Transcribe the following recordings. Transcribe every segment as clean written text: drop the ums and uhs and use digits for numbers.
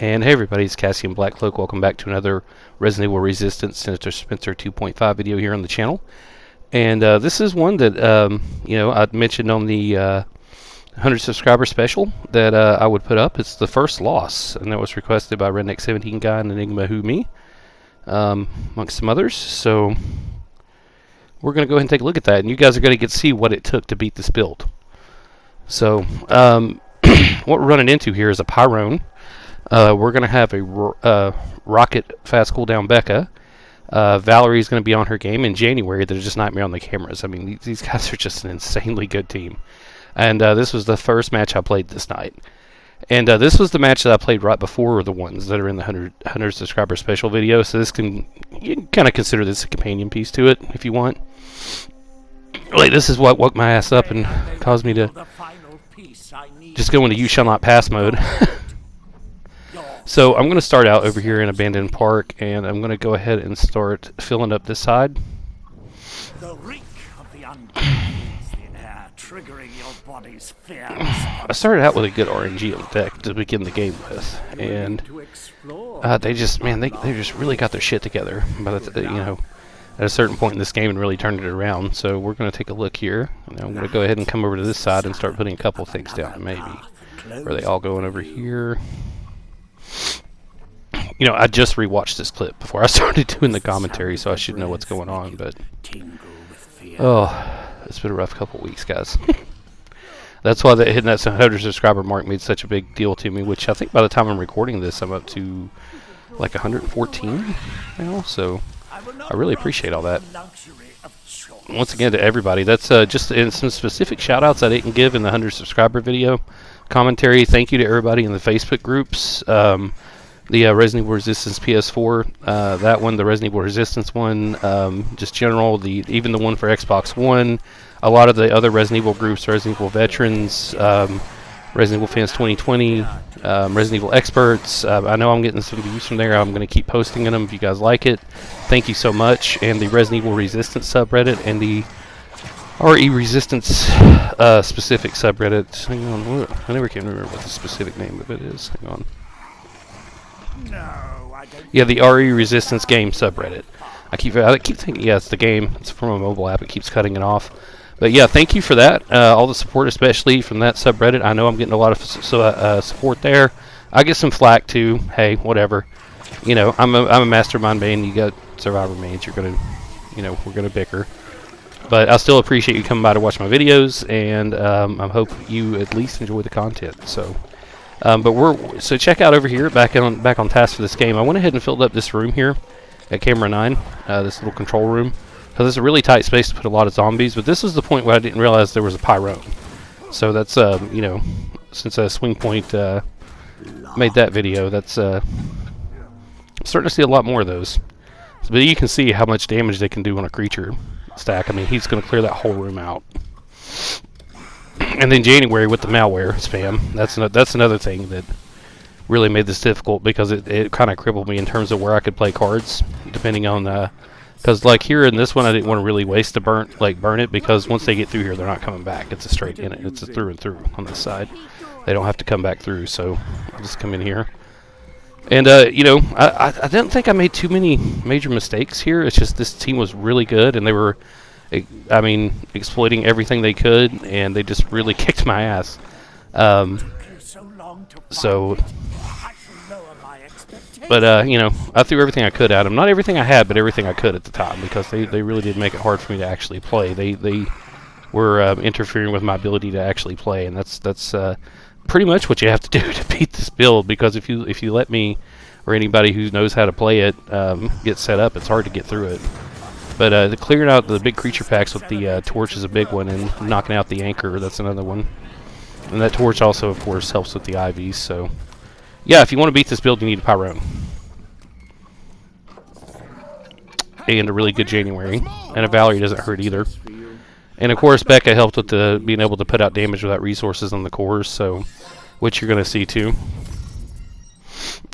And hey everybody, it's Cassian Blackcloak. Welcome back to another Resident Evil Resistance Sinister Spencer 2.5 video here on the channel. And this is one that, I mentioned on the 100 subscriber special that I would put up. It's the first loss, and that was requested by Redneck17 Guy and Enigma Who Me, amongst some others. So we're going to go ahead and take a look at that, and you guys are going to get to see what it took to beat this build. So what we're running into here is a Tyrone. We're going to have a rocket fast cooldown Becca. Valerie's going to be on her game in January. They're just nightmare on the cameras. I mean, these guys are just an insanely good team. And this was the first match I played this night. And this was the match that I played right before the ones that are in the 100 subscriber special video. So this you can kind of consider this a companion piece to it if you want. Like, this is what woke my ass up and caused me to just go into You Shall Not Pass mode. So I'm going to start out over here in Abandoned Park, and I'm going to go ahead and start filling up this side. The reek of the undead in air, triggering your body's fear. I started out with a good RNG on deck to begin the game with, and they just really got their shit together. But at a certain point in this game and really turned it around. So we're going to take a look here. And I'm going to go ahead and come over to this side and start putting a couple things down. Maybe are they all going over here? I just rewatched this clip before I started doing the commentary, so I should know what's going on, but it's been a rough couple weeks, guys. That's why hitting that 100 subscriber mark made such a big deal to me, which I think by the time I'm recording this, I'm up to like 114 now, so I really appreciate all that. Once again, to everybody, that's just in some specific shout-outs I didn't give in the 100 subscriber video commentary. Thank you to everybody in the Facebook groups. The Resident Evil Resistance PS4, that one, the Resident Evil Resistance one, just general, even the one for Xbox One, a lot of the other Resident Evil groups, Resident Evil Veterans, Resident Evil Fans 2020, Resident Evil Experts. I know I'm getting some views from there. I'm going to keep posting them if you guys like it. Thank you so much. And the Resident Evil Resistance subreddit and the RE Resistance specific subreddit. Hang on, I never can remember what the specific name of it is. Hang on. Yeah, the RE Resistance game subreddit. I keep thinking, yeah, it's the game. It's from a mobile app. It keeps cutting it off. But yeah, thank you for that. All the support, especially from that subreddit. I know I'm getting a lot of support there. I get some flack too. Hey, whatever. I'm a mastermind main. You got survivor mains. You're gonna, we're gonna bicker. But I still appreciate you coming by to watch my videos, and I hope you at least enjoy the content. So. So check out over here, back on task for this game. I went ahead and filled up this room here at camera 9, this little control room, because it's a really tight space to put a lot of zombies. But this is the point where I didn't realize there was a Tyrone. So that's since Swing Point made that video, that's I'm starting to see a lot more of those. But you can see how much damage they can do on a creature stack. I mean, he's going to clear that whole room out. And then January with the malware spam, that's another thing that really made this difficult, because it kind of crippled me in terms of where I could play cards, depending on because like here in this one I didn't want to really waste the burn it, because once they get through here they're not coming back. It's a straight in it. It's a through and through on this side. They don't have to come back through, so I'll just come in here. And I didn't think I made too many major mistakes here. It's just this team was really good, and they were, I mean, exploiting everything they could, and they just really kicked my ass. But I threw everything I could at them. Not everything I had, but everything I could at the time, because they really did make it hard for me to actually play. They were interfering with my ability to actually play, and that's pretty much what you have to do to beat this build. Because if you let me, or anybody who knows how to play it, get set up, it's hard to get through it. But the clearing out the big creature packs with the torch is a big one, and knocking out the anchor, that's another one. And that torch also, of course, helps with the IVs. So, yeah, if you want to beat this build, you need a Tyrone. And a really good January. And a Valerie doesn't hurt either. And, of course, Becca helped with being able to put out damage without resources on the cores, so, which you're going to see, too.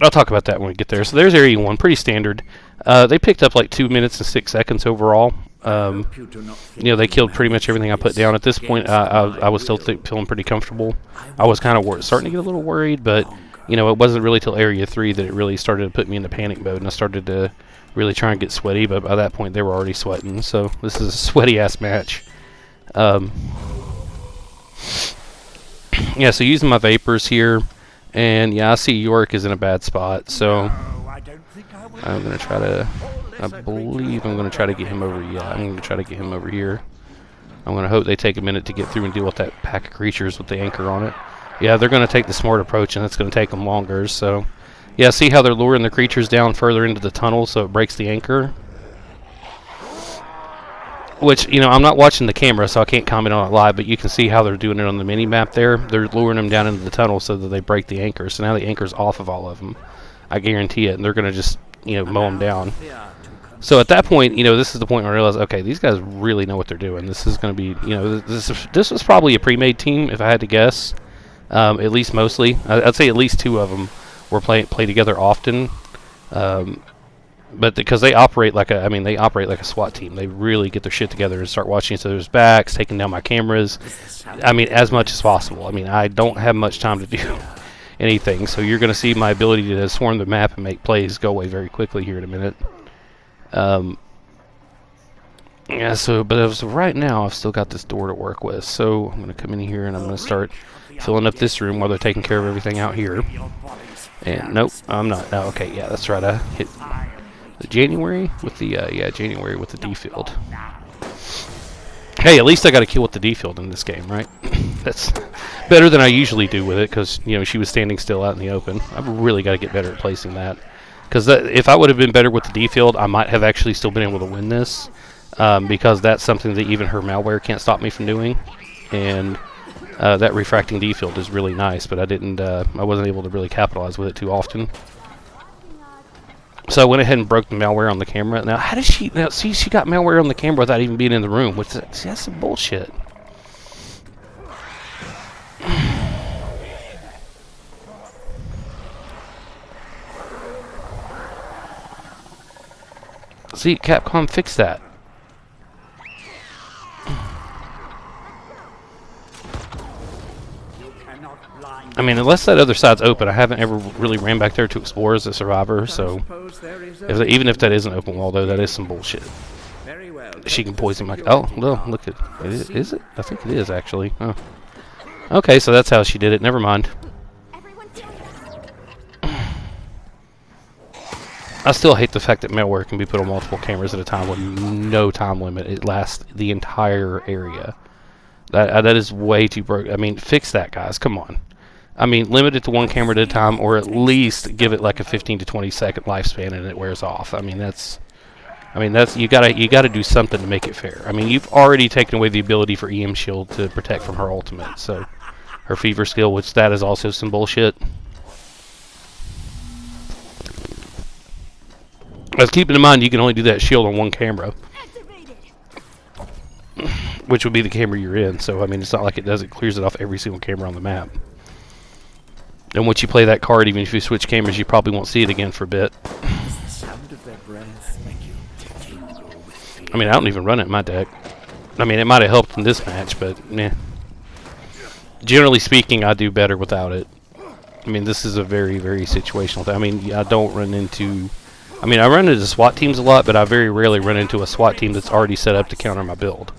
I'll talk about that when we get there. So there's Area 1, pretty standard. They picked up like 2 minutes and 6 seconds overall. They killed pretty much everything I put down. At this point, I was still feeling pretty comfortable. I was kind of starting to get a little worried, but you know, it wasn't really till Area 3 that it really started to put me into panic mode, and I started to really try and get sweaty, but by that point they were already sweating, so this is a sweaty-ass match. Yeah, so using my vapors here, and yeah, I see York is in a bad spot, so I'm going to try to, I believe I'm going to try to get him over, yeah, I'm going to try to get him over here. I'm going to hope they take a minute to get through and deal with that pack of creatures with the anchor on it. Yeah, they're going to take the smart approach, and it's going to take them longer, so... Yeah, see how they're luring the creatures down further into the tunnel so it breaks the anchor? Which, you know, I'm not watching the camera, so I can't comment on it live, but you can see how they're doing it on the mini-map there. They're luring them down into the tunnel so that they break the anchor. So now the anchor's off of all of them. I guarantee it, and they're going to just, you know, mow them down. So at that point, you know, this is the point where I realized, okay, these guys really know what they're doing. This is going to be, you know, this was probably a pre-made team, if I had to guess. At least mostly. I'd say at least two of them were play together often. But because they operate like they operate like a SWAT team. They really get their shit together and start watching each other's backs, taking down my cameras. I mean, as much as possible. I mean, I don't have much time to do anything, so you're going to see my ability to swarm the map and make plays go away very quickly here in a minute. Yeah, so, but as of right now, I've still got this door to work with, so I'm going to come in here and I'm going to start filling up this room while they're taking care of everything out here. And, nope, I'm not. Oh, okay, yeah, that's right, I hit the January with the, yeah, January with the D field. Hey, at least I got a kill with the D field in this game, right? That's better than I usually do with it, because, you know, she was standing still out in the open. I've really got to get better at placing that. Because if I would have been better with the D field, I might have actually still been able to win this. Because that's something that even her malware can't stop me from doing. And that refracting D field is really nice, but I wasn't able to really capitalize with it too often. So I went ahead and broke the malware on the camera. Now, how did she... Now, see, she got malware on the camera without even being in the room. Which, see, that's some bullshit. See, Capcom fixed that. I mean, unless that other side's open, I haven't ever really ran back there to explore as a survivor, so... even if that isn't open wall, though, that is some bullshit. She can poison my... Oh, well, look at... Is it? I think it is, actually. Oh. Okay, so that's how she did it. Never mind. I still hate the fact that malware can be put on multiple cameras at a time with no time limit. It lasts the entire area. That is way too broke. I mean, fix that, guys. Come on. I mean, limit it to one camera at a time, or at least give it like a 15 to 20 second lifespan and it wears off. I mean, that's you gotta do something to make it fair. I mean, you've already taken away the ability for EM Shield to protect from her ultimate, so her fever skill, which that is also some bullshit. But keeping in mind, you can only do that shield on one camera, which would be the camera you're in. So I mean, it's not like it clears it off every single camera on the map. And once you play that card, even if you switch cameras, you probably won't see it again for a bit. I mean, I don't even run it in my deck. I mean, it might have helped in this match, but meh. Generally speaking, I do better without it. I mean, this is a very, very situational thing. I mean, I don't run into... I mean, I run into SWAT teams a lot, but I very rarely run into a SWAT team that's already set up to counter my build.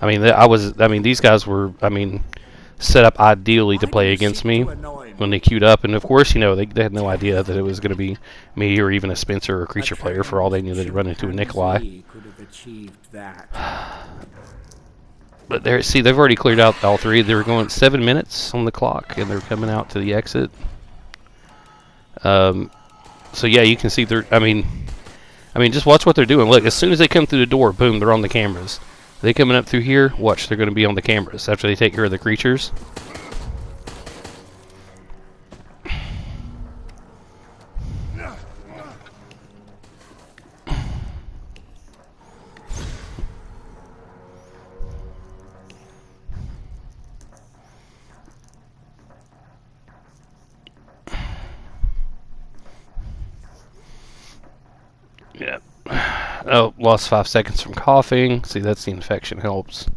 I mean, these guys were, set up ideally to play against me when they queued up, and of course, you know, they had no idea that it was going to be me or even a Spencer or a creature player. For all they knew, they'd run into a Nikolai. But there, see, they've already cleared out all three. They were going 7 minutes on the clock, and they're coming out to the exit. So yeah, you can see they're. I mean, just watch what they're doing. Look, as soon as they come through the door, boom, they're on the cameras. They coming up through here. Watch, they're going to be on the cameras after they take care of the creatures. Yeah. Oh, lost 5 seconds from coughing. See, that's the infection helps.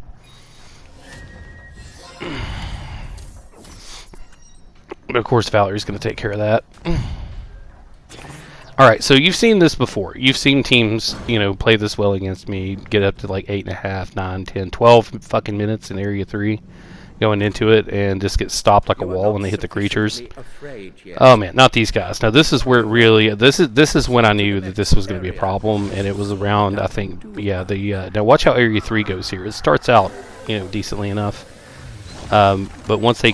But of course, Valerie's going to take care of that. Alright, so you've seen this before. You've seen teams, play this well against me, get up to like 8.5, 9, 10, 12 fucking minutes in Area 3 going into it, and just get stopped like a wall when they hit the creatures. Oh man, not these guys. Now this is where it really, this is when I knew that this was going to be a problem, and it was around, I think, yeah, now watch how Area 3 goes here. It starts out, decently enough. But once they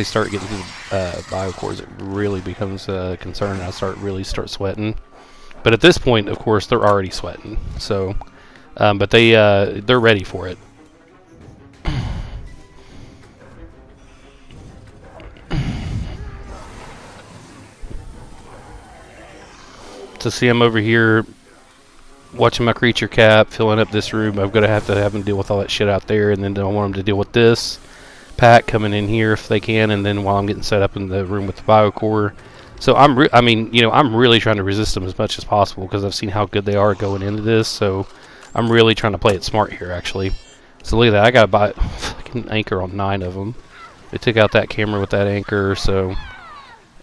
start getting to the biocores, it really becomes a concern, and I really start sweating. But at this point, of course, they're already sweating. So, but they're ready for it. So see, I'm over here watching my creature cap, filling up this room. I'm gonna have to have them deal with all that shit out there, and then I want them to deal with this pack coming in here if they can, and then while I'm getting set up in the room with the biocore. So I'm really trying to resist them as much as possible because I've seen how good they are going into this. So I'm really trying to play it smart here, actually. So look at that, I gotta buy a fucking anchor on 9 of them. They took out that camera with that anchor, so,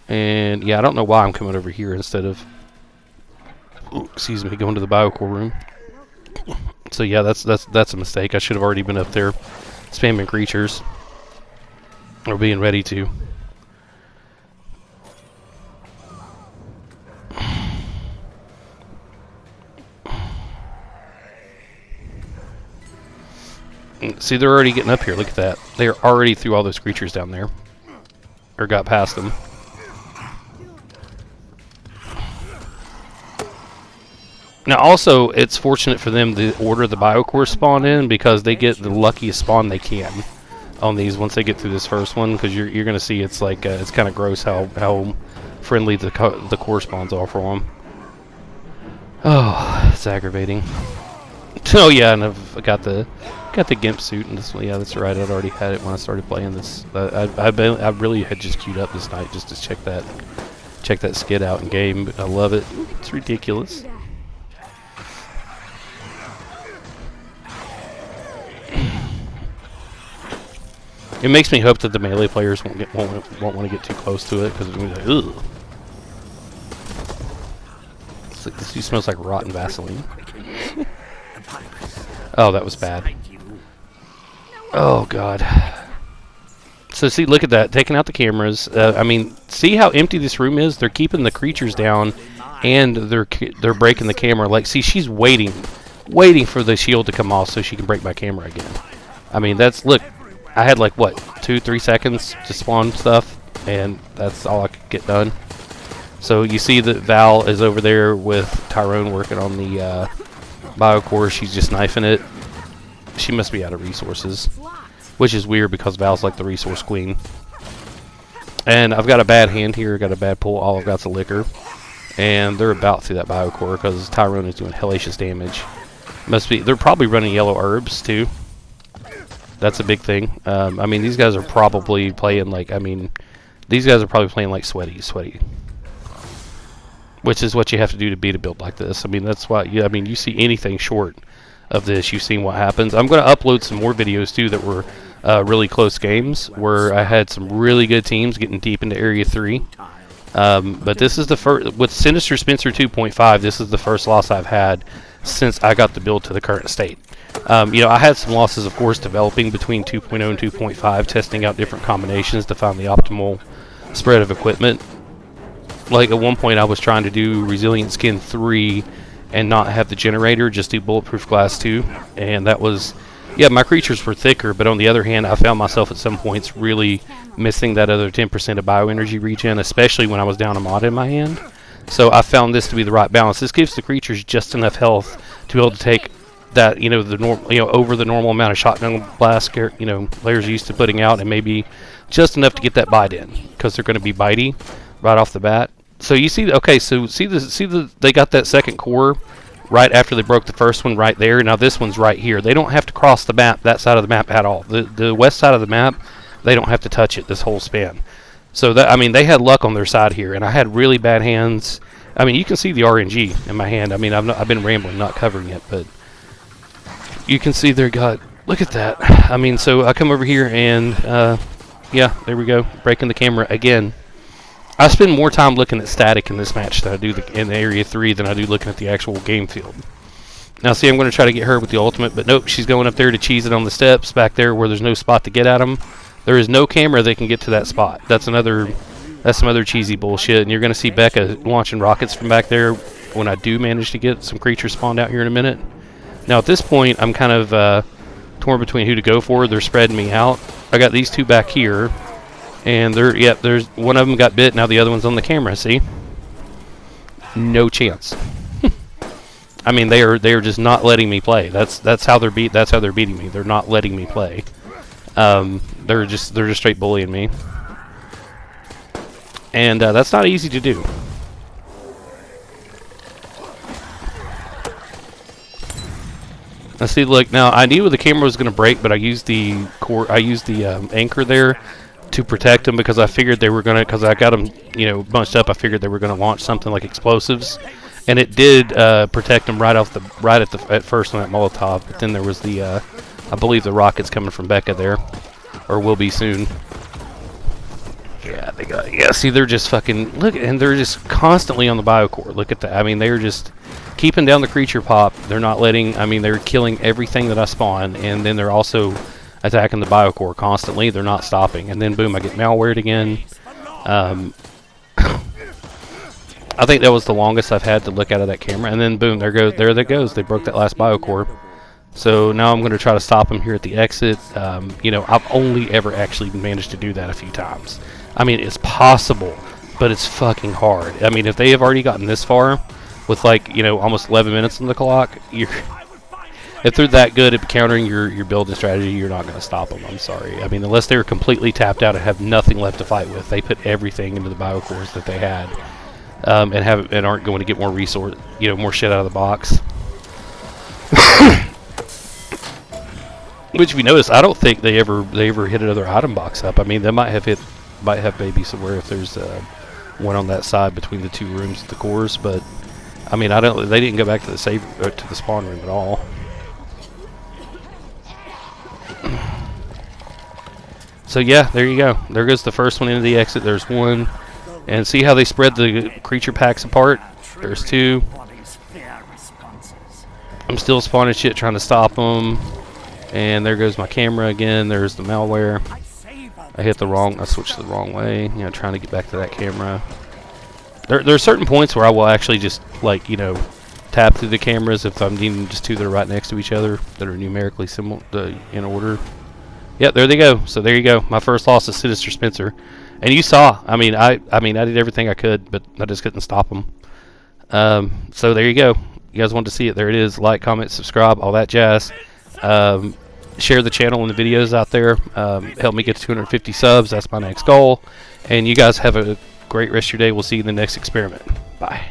and yeah, I don't know why I'm coming over here instead of, going to the biocore room. So yeah, that's a mistake. I should have already been up there spamming creatures. Or being ready to. See, they're already getting up here. Look at that. They are already through all those creatures down there. Or got past them. Now, also, it's fortunate for them to order the biocore spawn in because they get the luckiest spawn they can on these once they get through this first one, because you're going to see it's like it's kind of gross how friendly the core spawns are for them. Oh, it's aggravating. Oh yeah, and I've got the gimp suit, and this, yeah, that's right. I'd already had it when I started playing this. I really had just queued up this night just to check that skid out in game. I love it. It's ridiculous. It makes me hope that the melee players won't want to get too close to it, because it's going to be like, ugh. It's like, this smells like rotten Vaseline. Oh, that was bad. Oh god. So see, look at that, taking out the cameras. I mean, see how empty this room is? They're keeping the creatures down, and they're breaking the camera. Like, see, she's waiting for the shield to come off so she can break my camera again. I mean, look. I had like, what, 2-3 seconds to spawn stuff, and that's all I could get done. So you see that Val is over there with Tyrone working on the biocore. She's just knifing it. She must be out of resources, which is weird because Val's like the resource queen. And I've got a bad hand here, got a bad pull. All I've got's a liquor. And they're about through that biocore because Tyrone is doing hellacious damage. They're probably running yellow herbs too. That's a big thing. I mean, these guys are probably playing like, sweaty. Which is what you have to do to beat a build like this. I mean, that's why, you see anything short of this, you've seen what happens. I'm going to upload some more videos too that were really close games where I had some really good teams getting deep into Area 3. But this is the first, with Sinister Spencer 2.5, this is the first loss I've had since I got the build to the current state. I had some losses, of course, developing between 2.0 and 2.5, testing out different combinations to find the optimal spread of equipment. Like, at one point I was trying to do Resilient Skin 3 and not have the generator, just do Bulletproof Glass 2, and that was, yeah, my creatures were thicker, but on the other hand, I found myself at some points really missing that other 10% of bioenergy regen, especially when I was down a mod in my hand. So I found this to be the right balance. This gives the creatures just enough health to be able to take that, over the normal amount of shotgun blast, players are used to putting out, and maybe just enough to get that bite in, because they're going to be bitey right off the bat. So you see, okay, so they got that second core right after they broke the first one right there. Now this one's right here. They don't have to cross the map, that side of the map at all. The west side of the map, they don't have to touch it this whole span. So that, they had luck on their side here, and I had really bad hands. You can see the RNG in my hand. I've been rambling, not covering it, but you can see their gut. Look at that. So I come over here and, yeah, there we go, breaking the camera again. I spend more time looking at static in this match than I do in the area 3 than I do looking at the actual game field. Now, see, I'm going to try to get her with the ultimate, but nope, she's going up there to cheese it on the steps back there where there's no spot to get at them. There is no camera that can get to that spot. That's some other cheesy bullshit, and you're going to see Becca launching rockets from back there when I do manage to get some creatures spawned out here in a minute. Now, at this point, I'm kind of torn between who to go for. They're spreading me out. I got these two back here, and there's one of them got bit. Now the other one's on the camera. See, no chance. I mean, they are just not letting me play. That's how they're beating me. They're not letting me play. They're just straight bullying me, and that's not easy to do. Let's see. Look, now I knew the camera was going to break, but I used the anchor there to protect them because I figured they were going to. Because I got them, bunched up. I figured they were going to launch something like explosives. And it did protect them at first on that Molotov, but then there was I believe the rockets coming from Becca there, or will be soon. Yeah, see, they're just fucking, look, and they're just constantly on the biocore. Look at that. I mean, they're just keeping down the creature pop. They're not letting, they're killing everything that I spawn, and then they're also attacking the biocore constantly. They're not stopping. And then, boom, I get malwared again. I think that was the longest I've had to look out of that camera, and then boom, there that goes. They broke that last biocore. So now I'm going to try to stop them here at the exit. I've only ever actually managed to do that a few times. I mean, it's possible, but it's fucking hard. I mean, if they have already gotten this far with almost 11 minutes on the clock, if they're that good at countering your building strategy, you're not going to stop them. I'm sorry. I mean, unless they're completely tapped out and have nothing left to fight with, they put everything into the biocores that they had. And aren't going to get more more shit out of the box. Which, if you notice, I don't think they ever hit another item box up. I mean, they might have maybe somewhere if there's one on that side between the two rooms of the cores, but I mean, they didn't go back to the to the spawn room at all. So yeah, there you go. There goes the first one into the exit. There's one. And see how they spread the creature packs apart? There's two. I'm still spawning shit trying to stop them. And there goes my camera again. There's the malware. I switched the wrong way. Trying to get back to that camera. There are certain points where I will actually just, tap through the cameras if I'm needing just two that are right next to each other that are numerically similar in order. Yep, there they go. So there you go. My first loss is Sinister Spencer. And you saw, I did everything I could, but I just couldn't stop them. So there you go. You guys wanted to see it. There it is. Like, comment, subscribe, all that jazz. Share the channel and the videos out there. Help me get to 250 subs. That's my next goal. And you guys have a great rest of your day. We'll see you in the next experiment. Bye.